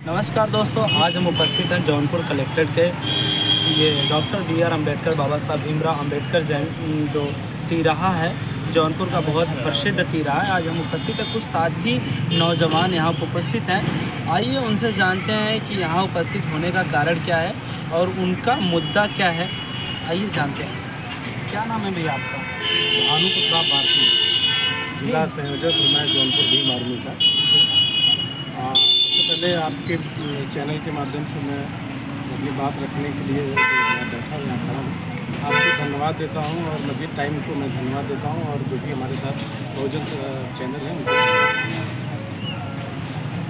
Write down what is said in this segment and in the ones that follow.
नमस्कार दोस्तों, आज हम उपस्थित हैं जौनपुर कलेक्ट्रेट के ये डॉक्टर B.R. अम्बेडकर, बाबा साहब भीमराव अम्बेडकर जयंती जो तिराहा है, जौनपुर का बहुत प्रसिद्ध तिराहा है। आज हम उपस्थित हैं, कुछ साथी नौजवान यहाँ पर उपस्थित हैं। आइए उनसे जानते हैं कि यहाँ उपस्थित होने का कारण क्या है और उनका मुद्दा क्या है। आइए जानते हैं। क्या नाम है भैया आपका? भानुपुत्रा भारती, जिला संयोजक हूँ मैं जौनपुर भीम आर्मी का। सबसे पहले आपके चैनल के माध्यम से मैं अपनी बात रखने के लिए मैं बैठा हूँ, यहाँ खड़ा हूँ। आपको धन्यवाद देता हूँ और मज़ीद टाइम को मैं धन्यवाद देता हूँ, और जो भी हमारे साथ बहुजन चैनल है उनको।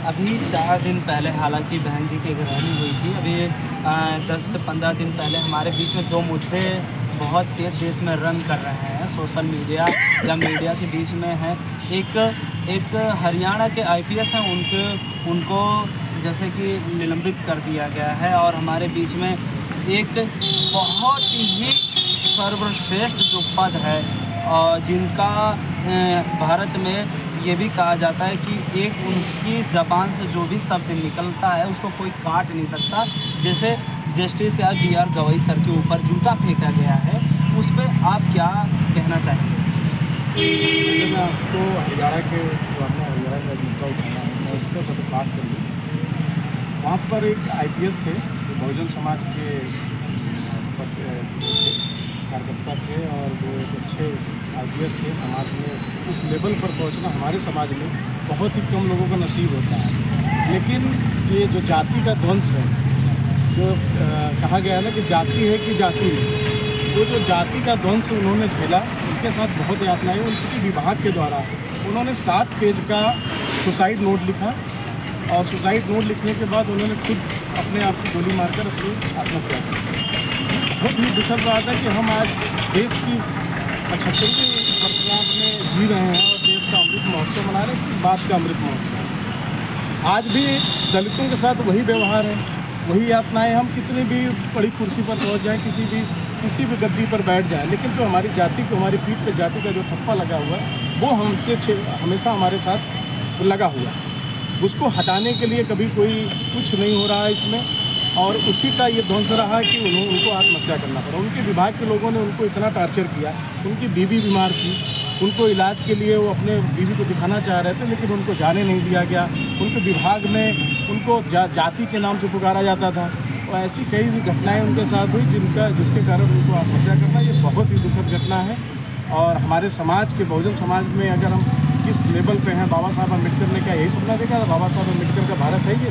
अभी 4 दिन पहले हालांकि बहन जी की गिरफ्तारी हुई थी। अभी 10 से 15 दिन पहले हमारे बीच में 2 मुद्दे बहुत तेज़ देश में रन कर रहे हैं, सोशल मीडिया या मीडिया के बीच में है। एक हरियाणा के IPS हैं, उनको जैसे कि निलंबित कर दिया गया है, और हमारे बीच में एक बहुत ही सर्वश्रेष्ठ जो पद है और जिनका भारत में ये भी कहा जाता है कि एक उनकी ज़बान से जो भी शब्द निकलता है उसको कोई काट नहीं सकता। जैसे जस्टिस या B.R. गवई सर के ऊपर जूता फेंका गया है, उस पर आप क्या कहना चाहेंगे? मैं आपको हरियाणा के जो आपने हरियाणा का जूता उठाना है, मैं उस पर बात कर लूँ। वहाँ पर एक IPS थे जो बहुजन समाज के कार्यकर्ता थे, और वो एक अच्छे IPS थे। समाज में उस लेवल पर पहुँचना हमारे समाज में बहुत ही कम लोगों का नसीब होता है। लेकिन ये जो जाति का ध्वंस है, जो कहा गया है ना कि जाति है कि जाति है, तो जो जाति का ध्वंस उन्होंने झेला, उनके साथ बहुत यातनाएं। उनकी विभाग के द्वारा उन्होंने 7 पेज का सुसाइड नोट लिखा, और सुसाइड नोट लिखने के बाद उन्होंने खुद अपने आप की गोली मारकर अपनी आत्महत्या की। बहुत ही दुखद बात है कि हम आज देश की 75वीं वर्षगांठ में जी रहे हैं और देश का अमृत महोत्सव मना रहे हैं। किस बात का अमृत महोत्सव? आज भी दलितों के साथ वही व्यवहार है, वही यातनाएं। हम कितनी भी बड़ी कुर्सी पर पहुंच जाएं, किसी भी गद्दी पर बैठ जाएं, लेकिन जो हमारी जाति को, हमारी पीठ पे जाति का जो ठप्पा लगा हुआ है, वो हमसे हमेशा हमारे साथ लगा हुआ है। उसको हटाने के लिए कभी कोई कुछ नहीं हो रहा है इसमें, और उसी का ये ध्वंस रहा कि उनको आत्महत्या करना पड़ा। उनके विभाग के लोगों ने उनको इतना टार्चर किया। उनकी बीवी बीमार थी, उनको इलाज के लिए वो अपने बीवी को दिखाना चाह रहे थे, लेकिन उनको जाने नहीं दिया गया। उनके विभाग में उनको जाति के नाम से पुकारा जाता था, और ऐसी कई घटनाएं उनके साथ हुई जिसके कारण उनको आत्महत्या करना, ये बहुत ही दुखद घटना है। और हमारे समाज के, बहुजन समाज में अगर हम किस लेवल पे हैं, बाबा साहब अम्बेडकर ने क्या यही सपना देखा था? बाबा साहब अम्बेडकर का भारत है ये।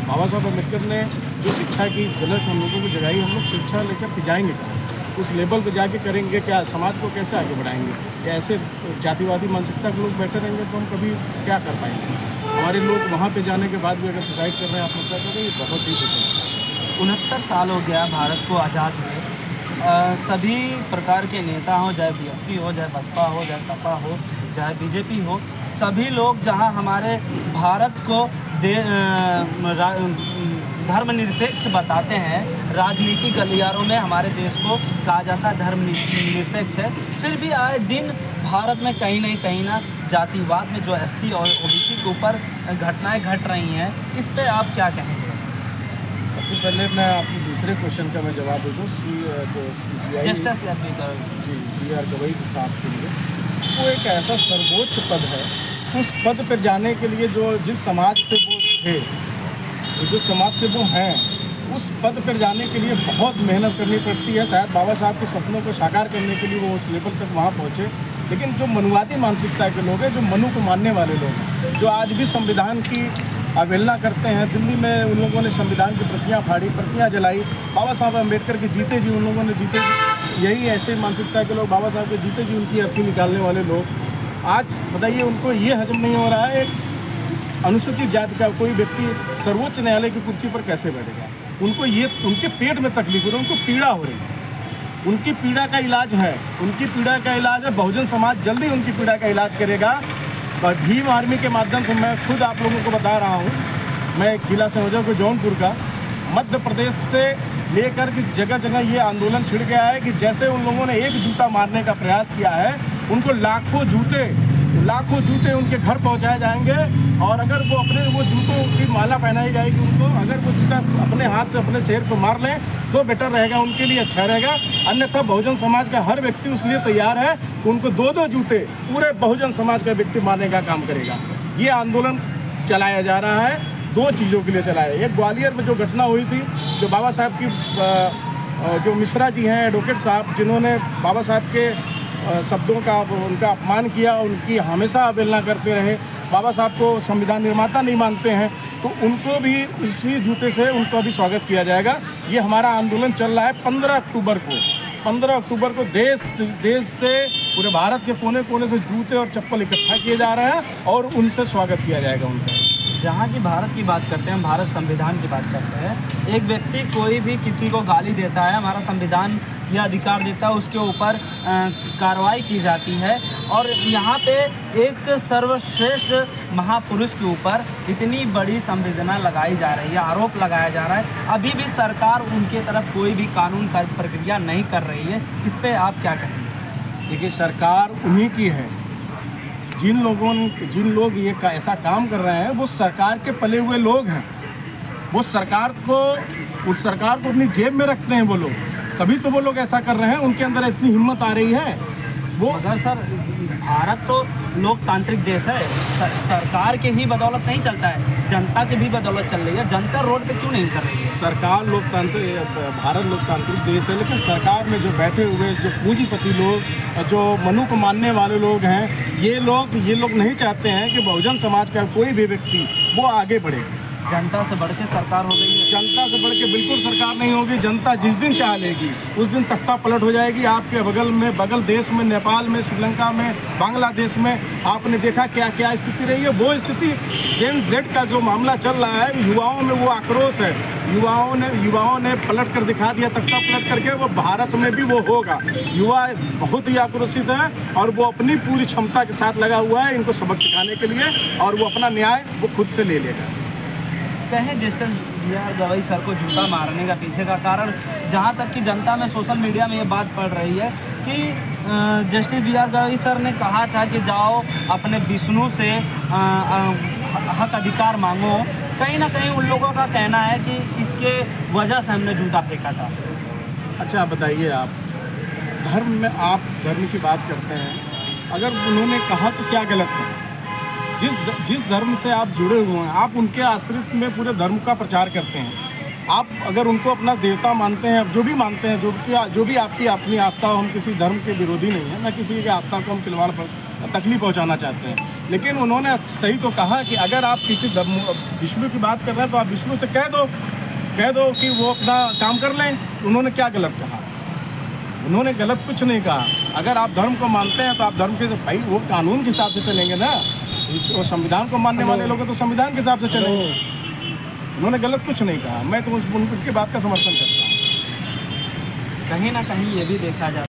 बाबा साहब अम्बेडकर ने जो शिक्षा की झलक हम लोगों को जगाई, हम लोग शिक्षा लेकर के जाएंगे कहाँ? उस लेवल पे जाके करेंगे क्या? समाज को कैसे आगे बढ़ाएंगे? या ऐसे जातिवादी मानसिकता के लोग बैठे रहेंगे तो हम कभी क्या कर पाएंगे? हमारे लोग वहाँ पे जाने के बाद भी अगर सुसाइड कर रहे हैं, आत्महत्या कर रहे हैं, ये बहुत ही दुखद है। 69 साल हो गया भारत को आज़ाद हुए। सभी प्रकार के नेता हों, चाहे BSP हो, चाहे बसपा हो, चाहे सपा हो, चाहे BJP हो, सभी लोग जहां हमारे भारत को धर्मनिरपेक्ष बताते हैं, राजनीतिक गलियारों में हमारे देश को कहा जाता है धर्मनिरपेक्ष है, फिर भी आए दिन भारत में कहीं ना जातिवाद में जो SC और OBC के ऊपर घटनाएं घट रही हैं, इस पर आप क्या कहेंगे? सबसे पहले मैं आपके दूसरे क्वेश्चन का मैं जवाब दे दूँ। Justice G B.R. गवई साहब के लिए, वो एक ऐसा सर्वोच्च पद है। उस पद पर जाने के लिए जिस समाज से वो थे, जो समाज से वो हैं, उस पद पर जाने के लिए बहुत मेहनत करनी पड़ती है। शायद बाबा साहब के सपनों को साकार करने के लिए वो उस लेवल तक वहाँ पहुँचे। लेकिन जो मनुवादी मानसिकता के लोग हैं, जो मनु को मानने वाले लोग हैं, जो आज भी संविधान की अवहेलना करते हैं। दिल्ली में उन लोगों ने संविधान की प्रतियाँ फाड़ी, प्रतियाँ जलाई। बाबा साहब अम्बेडकर के जीते जी उन लोगों ने जीते जी, यही ऐसे मानसिकता के लोग, बाबा साहब के जीते जी उनकी अर्थी निकालने वाले लोग, आज बताइए उनको ये हजम नहीं हो रहा है एक अनुसूचित जाति का कोई व्यक्ति सर्वोच्च न्यायालय की कुर्सी पर कैसे बैठेगा? उनको ये, उनके पेट में तकलीफ हो रही है, उनको पीड़ा हो रही है। उनकी पीड़ा का इलाज है, उनकी पीड़ा का इलाज है। बहुजन समाज जल्दी उनकी पीड़ा का इलाज करेगा। भीम आर्मी के माध्यम से मैं खुद आप लोगों को बता रहा हूँ, मैं एक जिला संयोजक हूँ जौनपुर का। मध्य प्रदेश से लेकर के जगह जगह ये आंदोलन छिड़ गया है कि जैसे उन लोगों ने एक जूता मारने का प्रयास किया है, उनको लाखों जूते लाखों जूते उनके घर पहुंचाए जाएंगे, और अगर वो जूतों की माला पहनाई जाएगी उनको, अगर वो जूता अपने हाथ से अपने सिर पर मार लें तो बेटर रहेगा, उनके लिए अच्छा रहेगा। अन्यथा बहुजन समाज का हर व्यक्ति उस लिए तैयार है कि उनको 2-2 जूते पूरे बहुजन समाज का व्यक्ति मारने का काम करेगा। ये आंदोलन चलाया जा रहा है 2 चीज़ों के लिए चलाया है। एक ग्वालियर में जो घटना हुई थी, जो बाबा साहब की जो मिश्रा जी हैं एडवोकेट साहब, जिन्होंने बाबा साहब के शब्दों का उनका अपमान किया, उनकी हमेशा अवहेलना करते रहे, बाबा साहब को संविधान निर्माता नहीं मानते हैं, तो उनको भी उसी जूते से उनका भी स्वागत किया जाएगा। ये हमारा आंदोलन चल रहा है 15 अक्टूबर को। 15 अक्टूबर को देश से पूरे भारत के कोने कोने से जूते और चप्पल इकट्ठा किए जा रहे हैं और उनसे स्वागत किया जाएगा उनका। जहाँ की भारत की बात करते हैं, भारत संविधान की बात करते हैं, एक व्यक्ति कोई भी किसी को गाली देता है, हमारा संविधान यह अधिकार देता है उसके ऊपर कार्रवाई की जाती है। और यहाँ पे एक सर्वश्रेष्ठ महापुरुष के ऊपर इतनी बड़ी संवेदना लगाई जा रही है, आरोप लगाया जा रहा है, अभी भी सरकार उनके तरफ कोई भी कानून का प्रक्रिया नहीं कर रही है। इस पे आप क्या कहेंगे? देखिए, सरकार उन्हीं की है। जिन लोग ये ऐसा काम कर रहे हैं वो सरकार के पले हुए लोग हैं। वो सरकार को अपनी जेब में रखते हैं वो लोग, तभी तो वो लोग ऐसा कर रहे हैं। उनके अंदर इतनी हिम्मत आ रही है वो। मगर सर, भारत तो लोकतांत्रिक देश है, सरकार के ही बदौलत नहीं चलता है, जनता की भी बदौलत चल रही है। जनता रोड पे क्यों नहीं कर रही है? सरकार भारत लोकतांत्रिक देश है, लेकिन सरकार में जो बैठे हुए जो पूंजीपति लोग, जो मनु को मानने वाले लोग हैं, ये लोग नहीं चाहते हैं कि बहुजन समाज का कोई भी व्यक्ति वो आगे बढ़े। जनता से बढ़ के सरकार हो गई है। जनता से बढ़ के बिल्कुल सरकार नहीं होगी। जनता जिस दिन चाह लेगी उस दिन तख्ता पलट हो जाएगी। आपके बगल देश में, नेपाल में, श्रीलंका में, बांग्लादेश में आपने देखा क्या क्या स्थिति रही है। वो स्थिति जेन जेड का जो मामला चल रहा है, युवाओं में वो आक्रोश है। युवाओं ने पलट कर दिखा दिया, तख्ता पलट करके। वो भारत में भी वो होगा। युवा बहुत ही आक्रोशित है और वो अपनी पूरी क्षमता के साथ लगा हुआ है इनको सबक सिखाने के लिए, और वो अपना न्याय वो खुद से ले लेगा। कहें जस्टिस बी.आर. गवई सर को जूता मारने का पीछे का कारण, जहां तक कि जनता में, सोशल मीडिया में ये बात पड़ रही है कि जस्टिस बी.आर. गवई सर ने कहा था कि जाओ अपने विष्णु से हक अधिकार मांगो। कहीं ना कहीं उन लोगों का कहना है कि इसके वजह से हमने जूता फेंका था। अच्छा, बताइए, आप धर्म में आप धर्म की बात करते हैं, अगर उन्होंने कहा तो क्या गलत है? जिस धर्म से आप जुड़े हुए हैं, आप उनके आश्रित में पूरे धर्म का प्रचार करते हैं। आप अगर उनको अपना देवता मानते हैं, जो भी मानते हैं, जो भी आपकी अपनी आस्था हो, हम किसी धर्म के विरोधी नहीं हैं, न किसी की आस्था को हम खिलवाड़ तकलीफ पहुंचाना चाहते हैं। लेकिन उन्होंने सही तो कहा कि अगर आप किसी विष्णु की बात कर रहे हैं तो आप विष्णु से कह दो कि वो अपना काम कर लें। उन्होंने क्या गलत कहा? उन्होंने गलत कुछ नहीं कहा। अगर आप धर्म को मानते हैं तो आप धर्म के, भाई वो कानून के हिसाब से चलेंगे ना। वो संविधान को मानने वाले लोग हैं तो संविधान के हिसाब से चलेंगे। उन्होंने गलत कुछ नहीं कहा। मैं तो उनकी बात का समर्थन करता हूँ। कहीं ना कहीं ये भी देखा जाता है